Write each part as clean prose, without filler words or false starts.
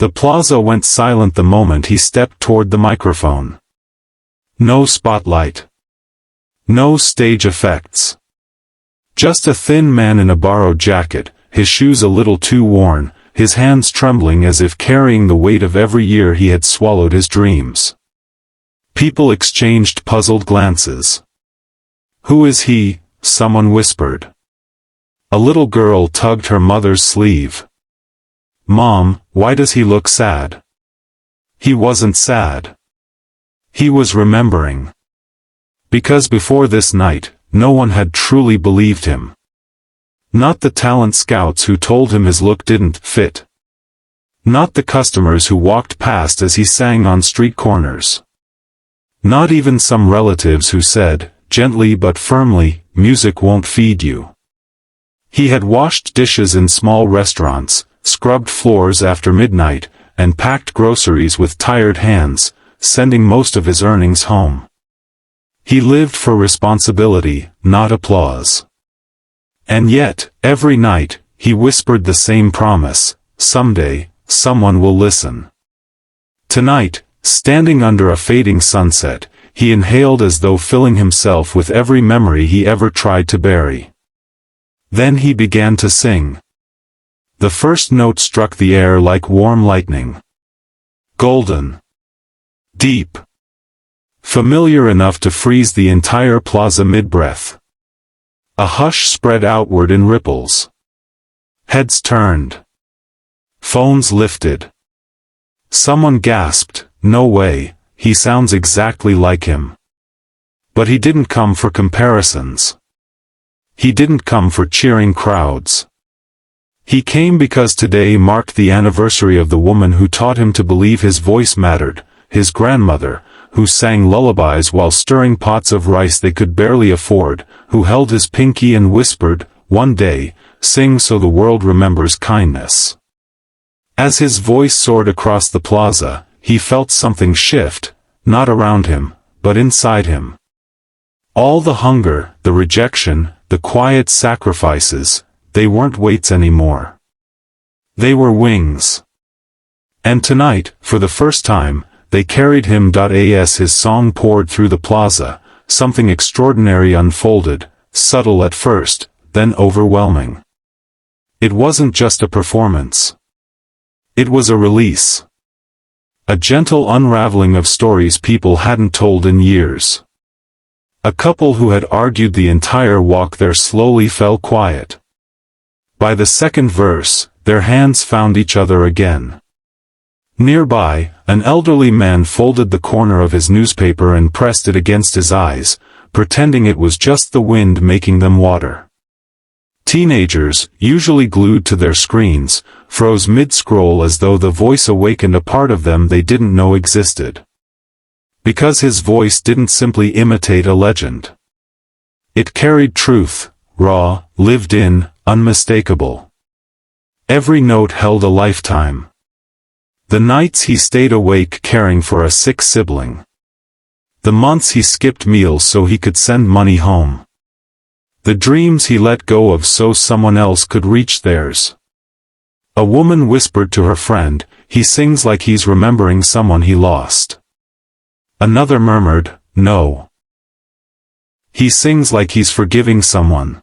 The plaza went silent the moment he stepped toward the microphone. No spotlight. No stage effects. Just a thin man in a borrowed jacket, his shoes a little too worn, his hands trembling as if carrying the weight of every year he had swallowed his dreams. People exchanged puzzled glances. "Who is he?" someone whispered. A little girl tugged her mother's sleeve. "Mom, why does he look sad?" He wasn't sad. He was remembering. Because before this night, no one had truly believed him. Not the talent scouts who told him his look didn't fit. Not the customers who walked past as he sang on street corners. Not even some relatives who said, gently but firmly, "Music won't feed you." He had washed dishes in small restaurants, scrubbed floors after midnight, and packed groceries with tired hands, sending most of his earnings home. He lived for responsibility, not applause. And yet, every night, he whispered the same promise: someday, someone will listen. Tonight, standing under a fading sunset, he inhaled as though filling himself with every memory he ever tried to bury. Then he began to sing. The first note struck the air like warm lightning. Golden. Deep. Familiar enough to freeze the entire plaza mid-breath. A hush spread outward in ripples. Heads turned. Phones lifted. Someone gasped, "No way, he sounds exactly like him." But he didn't come for comparisons. He didn't come for cheering crowds. He came because today marked the anniversary of the woman who taught him to believe his voice mattered, his grandmother, who sang lullabies while stirring pots of rice they could barely afford, who held his pinky and whispered, "One day, sing so the world remembers kindness." As his voice soared across the plaza, he felt something shift, not around him, but inside him. All the hunger, the rejection, the quiet sacrifices, they weren't weights anymore. They were wings. And tonight, for the first time, they carried him. As his song poured through the plaza, something extraordinary unfolded, subtle at first, then overwhelming. It wasn't just a performance. It was a release. A gentle unraveling of stories people hadn't told in years. A couple who had argued the entire walk there slowly fell quiet. By the second verse, their hands found each other again. Nearby, an elderly man folded the corner of his newspaper and pressed it against his eyes, pretending it was just the wind making them water. Teenagers, usually glued to their screens, froze mid-scroll as though the voice awakened a part of them they didn't know existed. Because his voice didn't simply imitate a legend. It carried truth, raw, lived in, unmistakable. Every note held a lifetime. The nights he stayed awake caring for a sick sibling. The months he skipped meals so he could send money home. The dreams he let go of so someone else could reach theirs. A woman whispered to her friend, "He sings like he's remembering someone he lost." Another murmured, "No. He sings like he's forgiving someone."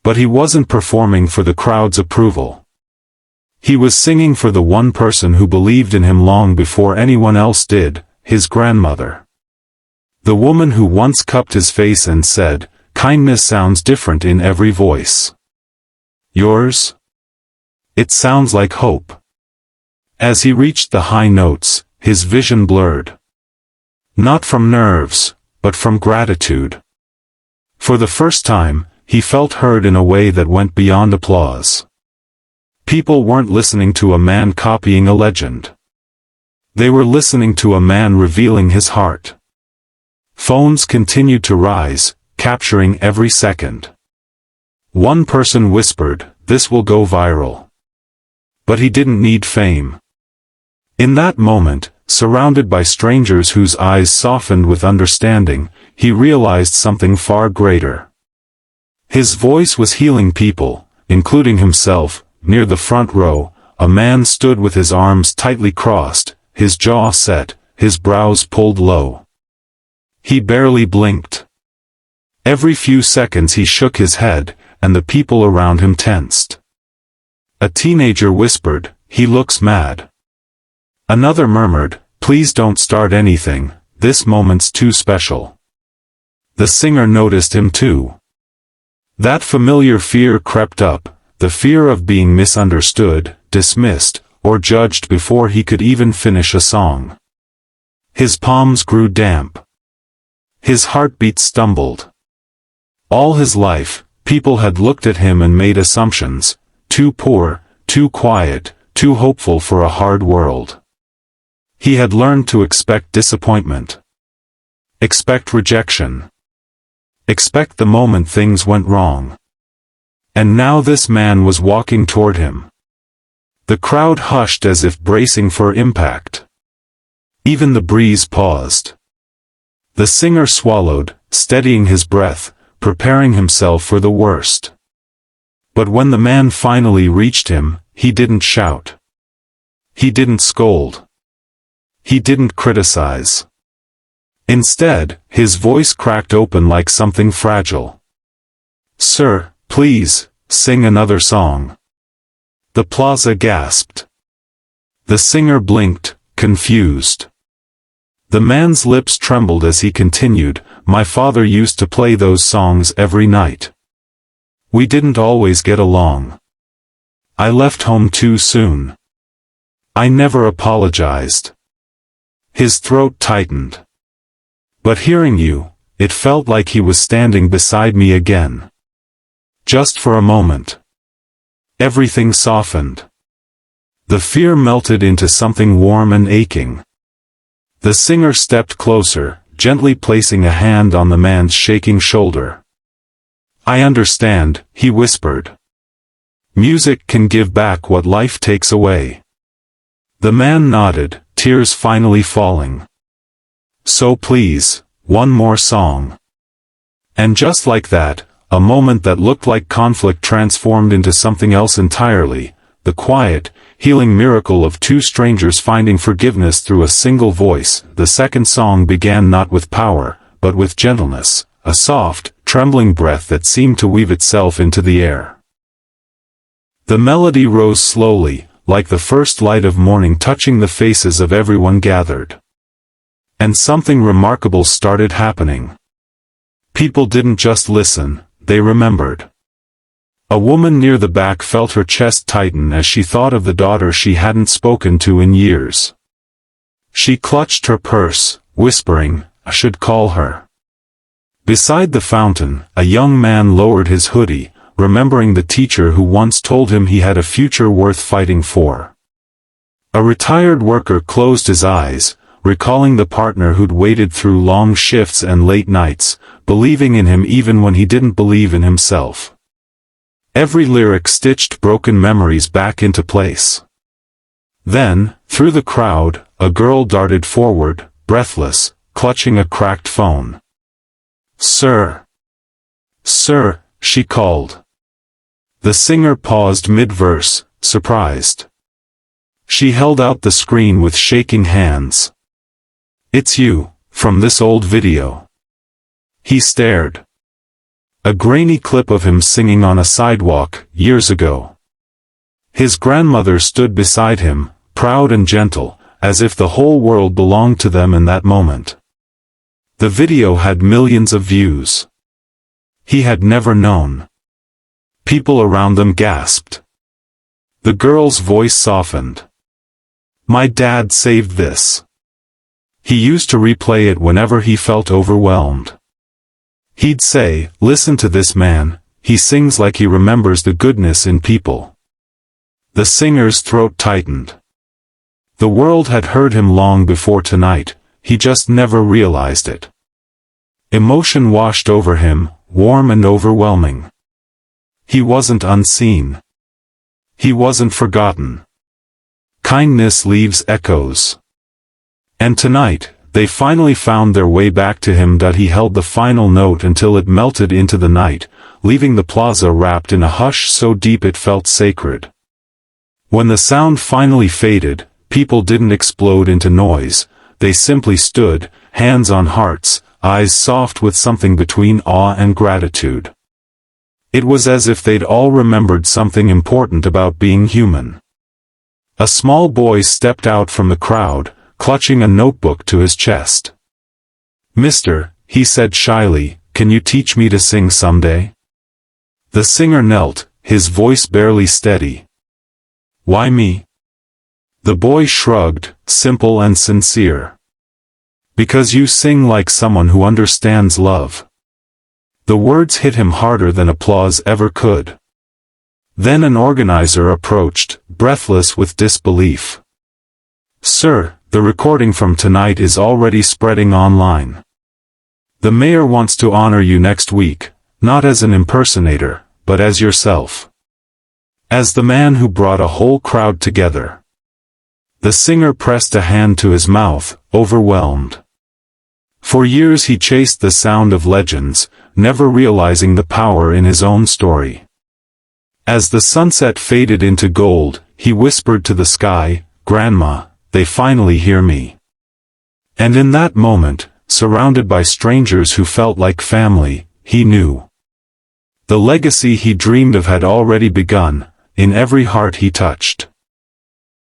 But he wasn't performing for the crowd's approval. He was singing for the one person who believed in him long before anyone else did, his grandmother. The woman who once cupped his face and said, "Kindness sounds different in every voice." Yours? It sounds like hope. As he reached the high notes, his vision blurred. Not from nerves, but from gratitude. For the first time, he felt heard in a way that went beyond applause. People weren't listening to a man copying a legend. They were listening to a man revealing his heart. Phones continued to rise, capturing every second. One person whispered, "This will go viral." But he didn't need fame. In that moment, surrounded by strangers whose eyes softened with understanding, he realized something far greater. His voice was healing people, including himself, near the front row, a man stood with his arms tightly crossed, his jaw set, his brows pulled low. He barely blinked. Every few seconds he shook his head, and the people around him tensed. A teenager whispered, "He looks mad." Another murmured, "Please don't start anything, this moment's too special." The singer noticed him too. That familiar fear crept up, the fear of being misunderstood, dismissed, or judged before he could even finish a song. His palms grew damp. His heartbeat stumbled. All his life, people had looked at him and made assumptions, too poor, too quiet, too hopeful for a hard world. He had learned to expect disappointment. Expect rejection. Expect the moment things went wrong. And now this man was walking toward him. The crowd hushed as if bracing for impact. Even the breeze paused. The singer swallowed, steadying his breath, preparing himself for the worst. But when the man finally reached him, he didn't shout. He didn't scold. He didn't criticize. Instead, his voice cracked open like something fragile. "Sir, please, sing another song." The plaza gasped. The singer blinked, confused. The man's lips trembled as he continued, "My father used to play those songs every night. We didn't always get along. I left home too soon. I never apologized." His throat tightened. "But hearing you, it felt like he was standing beside me again. Just for a moment." Everything softened. The fear melted into something warm and aching. The singer stepped closer, gently placing a hand on the man's shaking shoulder. "I understand," he whispered. "Music can give back what life takes away." The man nodded, tears finally falling. "So please, one more song." And just like that, a moment that looked like conflict transformed into something else entirely, the quiet, healing miracle of two strangers finding forgiveness through a single voice. The second song began not with power, but with gentleness, a soft, trembling breath that seemed to weave itself into the air. The melody rose slowly, like the first light of morning touching the faces of everyone gathered. And something remarkable started happening. People didn't just listen, they remembered. A woman near the back felt her chest tighten as she thought of the daughter she hadn't spoken to in years. She clutched her purse, whispering, "I should call her." Beside the fountain, a young man lowered his hoodie, remembering the teacher who once told him he had a future worth fighting for. A retired worker closed his eyes, recalling the partner who'd waited through long shifts and late nights, believing in him even when he didn't believe in himself. Every lyric stitched broken memories back into place. Then, through the crowd, a girl darted forward, breathless, clutching a cracked phone. "Sir! Sir!" she called. The singer paused mid-verse, surprised. She held out the screen with shaking hands. "It's you, from this old video." He stared. A grainy clip of him singing on a sidewalk, years ago. His grandmother stood beside him, proud and gentle, as if the whole world belonged to them in that moment. The video had millions of views. He had never known. People around them gasped. The girl's voice softened. "My dad saved this. He used to replay it whenever he felt overwhelmed. He'd say, 'Listen to this man, he sings like he remembers the goodness in people.'" The singer's throat tightened. The world had heard him long before tonight, he just never realized it. Emotion washed over him, warm and overwhelming. He wasn't unseen. He wasn't forgotten. Kindness leaves echoes. And tonight, they finally found their way back to him. He held the final note until it melted into the night, leaving the plaza wrapped in a hush so deep it felt sacred. When the sound finally faded, people didn't explode into noise, they simply stood, hands on hearts, eyes soft with something between awe and gratitude. It was as if they'd all remembered something important about being human. A small boy stepped out from the crowd, clutching a notebook to his chest. "Mister," he said shyly, "can you teach me to sing someday?" The singer knelt, his voice barely steady. "Why me?" The boy shrugged, simple and sincere. "Because you sing like someone who understands love." The words hit him harder than applause ever could. Then an organizer approached, breathless with disbelief. "Sir, the recording from tonight is already spreading online. The mayor wants to honor you next week, not as an impersonator, but as yourself. As the man who brought a whole crowd together." The singer pressed a hand to his mouth, overwhelmed. For years he chased the sound of legends, never realizing the power in his own story. As the sunset faded into gold, he whispered to the sky, "Grandma, they finally hear me." And in that moment, surrounded by strangers who felt like family, he knew. The legacy he dreamed of had already begun, in every heart he touched.